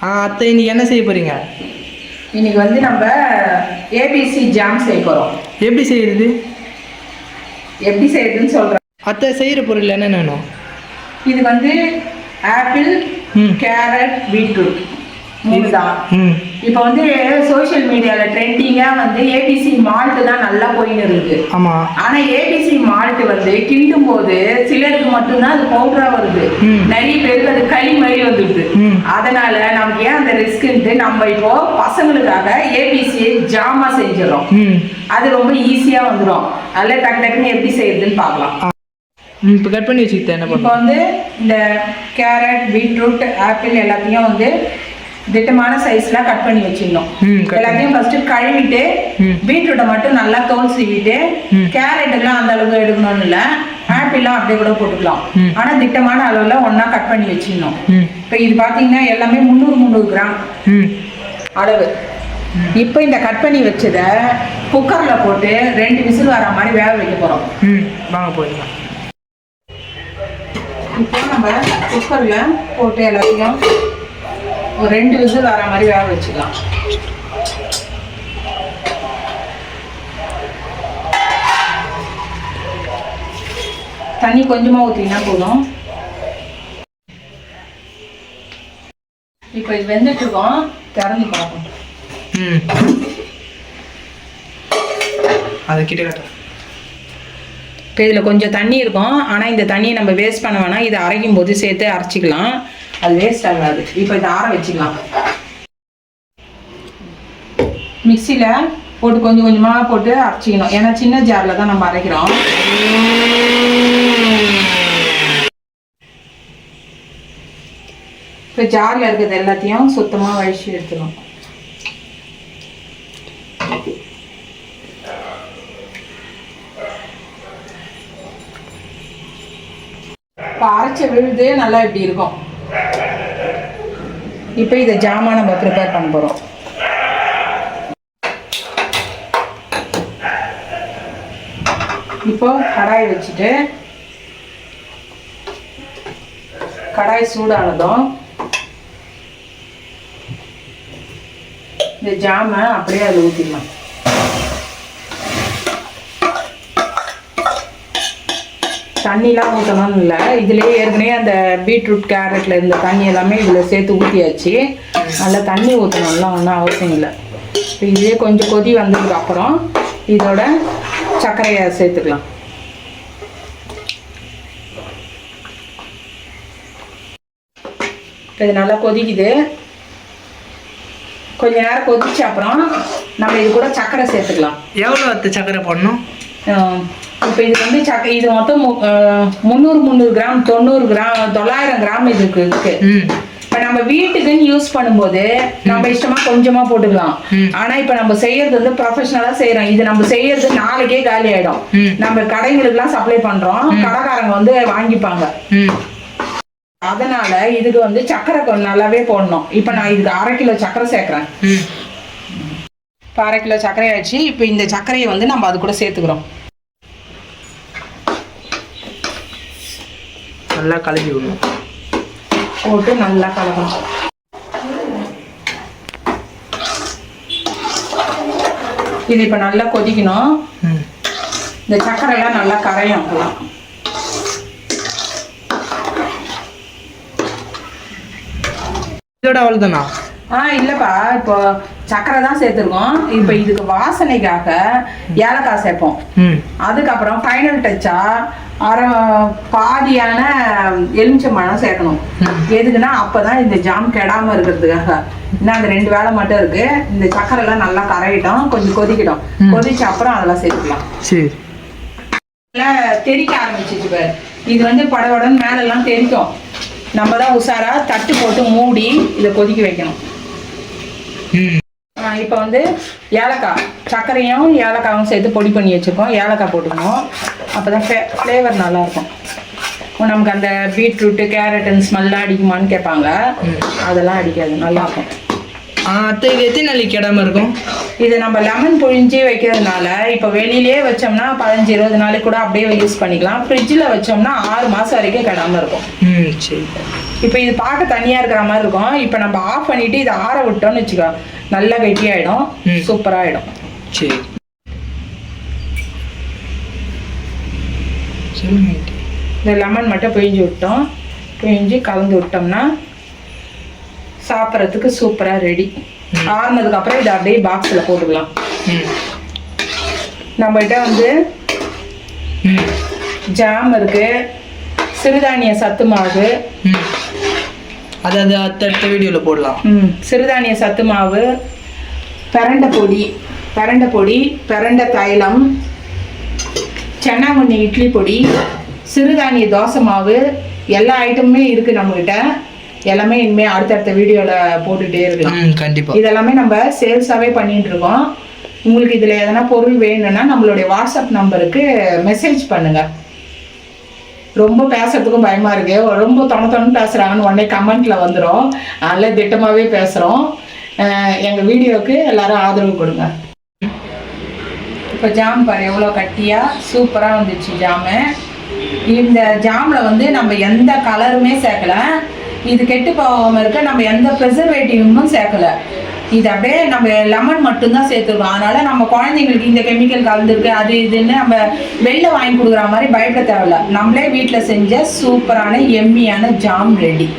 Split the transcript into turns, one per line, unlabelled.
அத்தை இன்னைக்கு என்ன செய்ய போறீங்க?
இன்னைக்கு வந்து நம்ம ஏபிசி ஜாம் செய்ய போகிறோம்.
எப்படி
செய்யறதுன்னு சொல்கிறேன்.
அத்தை செய்கிற பொருள் என்னென்ன வேணும்?
இது வந்து ஆப்பிள், கேரட், பீட்ரூட் மூணு தான். இப்போ வந்து சோஷியல் மீடியாவில் ட்ரெண்டிங்காக வந்து ஏபிசி மால்ட்டு தான் நல்லா போயின்னு இருக்கு.
ஆமாம்.
ஆனால் ஏபிசி மால்ட் வந்து கிண்டும் போது சிலருக்கு மட்டும்தான் அது பவுடராக வருது, நிறைய பேருக்கு அது களி மாதிரி வந்துடுது. அதனால நமக்கு ஏன் அந்த ரிஸ்க்குன்ட்டு நம்ம இப்போ பசங்களுக்காக ஏபிசி ஜாமா செஞ்சிடறோம். அது ரொம்ப ஈஸியாக வந்துடும். அதில் டக்குன்னு எப்படி செய்யறதுன்னு பார்க்கலாம்.
இப்போ கட் பண்ணி வச்சுக்கிட்டேன்.
இப்போ வந்து இந்த கேரட், பீட்ரூட், ஆப்பிள் எல்லாத்தையும் வந்து திட்டமான சைஸ்ல கட் பண்ணி வச்சிடணும். எல்லாத்தையும் ஃபர்ஸ்ட் கழுவிட்டு பீட்ரூட்டை மட்டும் நல்லா தோல் சீவிட்டு, கேரட் எல்லாம் அந்த அளவுக்கு எடுக்கணும்னு இல்லை, ஆப்பிள்லாம் அப்படியே கூட போட்டுக்கலாம். ஆனா திட்டமான அளவுல ஒன்னா கட் பண்ணி வச்சிடணும். இப்போ இது பாத்தீங்கன்னா எல்லாமே 300 கிராம் அளவு. இப்போ இந்த கட் பண்ணி வச்சதை குக்கர்ல போட்டு 2 விசில் வர மாதிரி வேக வைக்க போறோம்.
வாங்க போயிடலாம்.
இப்போ நம்ம குக்கர்ல போட்டு எல்லாத்தையும் ஒரு 2 விசில் வர மாதிரி வேக வச்சுக்கலாம். தண்ணி கொஞ்சமா ஊற்றினா போதும். இப்போ இது வெந்துட்டு இருக்கோம், திறந்து பார்ப்போம்.
அதை கிட்ட கட்ட.
இப்போ இதில் கொஞ்சம் தண்ணி இருக்கும், ஆனால் இந்த தண்ணியை நம்ம வேஸ்ட் பண்ண வேணாம். இதை அரைக்கும் போது சேர்த்து அரைச்சிக்கலாம், அது வேஸ்ட் ஆகாது. இப்போ இதை ஆற வச்சுக்கலாம். மிக்சியில் போட்டு கொஞ்சம் கொஞ்சமாக போட்டு அரைச்சிக்கணும், ஏன்னா சின்ன ஜாரில் தான் நம்ம அரைக்கிறோம். இப்போ ஜாரில் இருக்கிறது எல்லாத்தையும் சுத்தமாக வழிச்சு எடுத்துக்கணும். இப்போ அரைச்ச விழுது நல்லா இப்படி இருக்கும். இப்போ இதை ஜாமா நம்ம ப்ரிப்பேர் பண்ண போகிறோம். இப்போ கடாய் வச்சுட்டு, கடாய் சூடானதும் இந்த ஜாமை அப்படியே அதில் ஊற்றிடலாம். தண்ணிலாம் ஊற்றணும்னு இல்லை, இதுலேயே ஏற்கனவே அந்த பீட்ரூட் கேரட்டில் இருந்த தண்ணி எல்லாமே இதில் சேர்த்து ஊற்றியாச்சு. நல்லா தண்ணி ஊற்றணும்லாம் ஒன்றும் அவசியம் இல்லை. இப்போ இதே கொஞ்சம் கொதி வந்ததுக்கு அப்புறம் இதோட சர்க்கரையை சேர்த்துக்கலாம். இப்போ இது நல்லா கொதிக்குது. கொஞ்ச நேரம் கொதிச்ச அப்புறம் நம்ம இது கூட சர்க்கரை சேர்த்துக்கலாம்.
எவ்வளோ சர்க்கரை போடணும்?
இப்போ இது வந்து இது மொத்தம் 300 கிராம், 900 கிராம் இதுக்கு இருக்கு. இப்போ நம்ம வீட்டுக்குன்னு யூஸ் பண்ணும்போது நம்ம இஷ்டமா கொஞ்சமா போட்டுக்கலாம். ஆனா இப்போ நம்ம செய்யறது வந்து ப்ரொஃபஷனலா செய்யறோம். இது நம்ம செய்யறது நாளைக்கே காலி ஆயிடும். நம்ம கடைங்களுக்கு எல்லாம் சப்ளை பண்றோம், கடைக்காரங்க வந்து வாங்கிப்பாங்க. அதனால இதுக்கு வந்து சர்க்கரை கொஞ்சம் நல்லாவே போடணும். இப்போ நான் இதுக்கு 1/2 கிலோ சர்க்கரை சேர்க்கிறேன். இப்போ 1/2 கிலோ சர்க்கரை ஆயிடுச்சு. இப்போ இந்த சர்க்கரையை வந்து நம்ம அது கூட சேர்த்துக்கிறோம்.
நல்லா கலக்கி விடணும்.
போட்டு நல்லா கலக்கணும். இது இப்போ நல்லா கொதிக்கணும். இந்த சர்க்கரை எல்லாம் நல்லா கரையும்.
இதோட அவ்வளோதானா?
இல்லைப்பா, இப்போ சர்க்கரை தான் சேர்த்துருக்கோம். இப்போ இதுக்கு வாசனைக்காக ஏலக்காய் சேர்ப்போம். அதுக்கப்புறம் ஃபைனல் டச்சா பாதியான எலுமிச்சம்பழம் சேர்க்கணும். எதுக்குன்னா அப்போதான் இந்த ஜாம் கெடாம இருக்கிறதுக்காக. இன்னும் அந்த 2 வேலை மட்டும் இருக்கு. இந்த சர்க்கரை எல்லாம் நல்லா கரையிட்டோம், கொஞ்சம் கொதிக்கிட்டோம். கொதிச்ச அப்புறம் அதெல்லாம் சேர்த்துக்கலாம்.
சரி.
தெறிக்க ஆரம்பிச்சிச்சு பாரு. இது வந்து படபடன்னு மேலெல்லாம் தெரிக்கும். நம்ம தான் உஷாரா தட்டு போட்டு மூடி இதை கொதிக்க வைக்கணும். இப்போ வந்து ஏலக்காய், சர்க்கரையும் ஏலக்காயும் சேர்த்து பொடி பண்ணி வச்சுருக்கோம். ஏலக்காய் போட்டுக்கணும், அப்போ தான் ஃப்ளேவர் நல்லாயிருக்கும். நமக்கு அந்த பீட்ரூட்டு கேரட்டுன்னு ஸ்மெல்லாம் அடிக்குமான்னு கேட்பாங்க, அதெல்லாம் அடிக்காது, நல்லாயிருக்கும்.
அத்தை இது எத்தனை நாளைக்கு கெடாமல் இருக்கும்?
இது நம்ம லெமன் புழிஞ்சு வைக்கிறதுனால இப்போ வெளியிலேயே வச்சோம்னா 15-20 நாளைக்கு கூட அப்படியே யூஸ் பண்ணிக்கலாம். ஃப்ரிட்ஜில் வச்சோம்னா 6 மாதம் வரைக்கும் கெடாமல் இருக்கும்.
சரி.
இப்போ இது பார்க்க தனியாக இருக்கிற மாதிரி இருக்கும். இப்போ நம்ம ஆஃப் பண்ணிவிட்டு இதை ஆற விட்டோம்னு வச்சுக்கோ, நல்லா கெட்டியாயிடும், சூப்பராகிடும்.
சரி.
இந்த லெமன் மட்டும் பிழிஞ்சு விட்டோம். பிழிஞ்சு கலந்து விட்டோம்னா சாப்பிட்றதுக்கு சூப்பராக ரெடி. ஆறுனதுக்கப்புறம் இதை அப்படியே பாக்ஸில் போட்டுக்கலாம். நம்மகிட்ட வந்து ஜாம் இருக்கு, சிறுதானிய சத்து மாவு,
அதாவது அடுத்த வீடியோவில் போடலாம்.
சிறுதானிய சத்து மாவு, பிரண்டை பொடி, பிரண்டை தைலம், சென்னாங்கண்ணி இட்லி பொடி, சிறுதானிய தோசை மாவு, எல்லா ஐட்டமுமே இருக்குது நம்மகிட்ட. எல்லாமே இனிமேல் அடுத்தடுத்த வீடியோவில் போட்டுகிட்டே இருக்கலாம்.
கண்டிப்பாக.
இதெல்லாமே நம்ம சேல்ஸாகவே பண்ணிட்டு இருக்கோம். உங்களுக்கு இதில் எதனா பொருள் வேணும்னா நம்மளுடைய வாட்ஸ்அப் நம்பருக்கு மெசேஜ் பண்ணுங்கள். ரொம்ப பேசுறதுக்கும் பயமாக இருக்குது. ரொம்ப தொணன்னு பேசுகிறாங்கன்னு உடனே கமெண்ட்டில் வந்துடும். நல்ல திட்டமாகவே பேசுகிறோம். எங்கள் வீடியோவுக்கு எல்லாரும் ஆதரவு கொடுங்க. இப்போ ஜாம் பாரு எவ்வளோ கட்டியாக சூப்பராக வந்துச்சு ஜாமு. இந்த ஜாமில் வந்து நம்ம எந்த கலருமே சேர்க்கலை. இது கெட்டு போகாமல் இருக்க நம்ம எந்த ப்ரிசர்வேட்டிவும் சேர்க்கலை. இது அப்படியே நம்ம லெமன் மட்டும்தான் சேர்த்துருக்கோம். அதனால் நம்ம குழந்தைங்களுக்கு இந்த கெமிக்கல் கலந்துருக்கு அது இதுன்னு நம்ம வெளில வாங்கி கொடுக்குற மாதிரி பயப்பட தேவையில்ல. நம்மளே வீட்டில் செஞ்ச சூப்பரான எம்மியான ஜாம் ரெடி.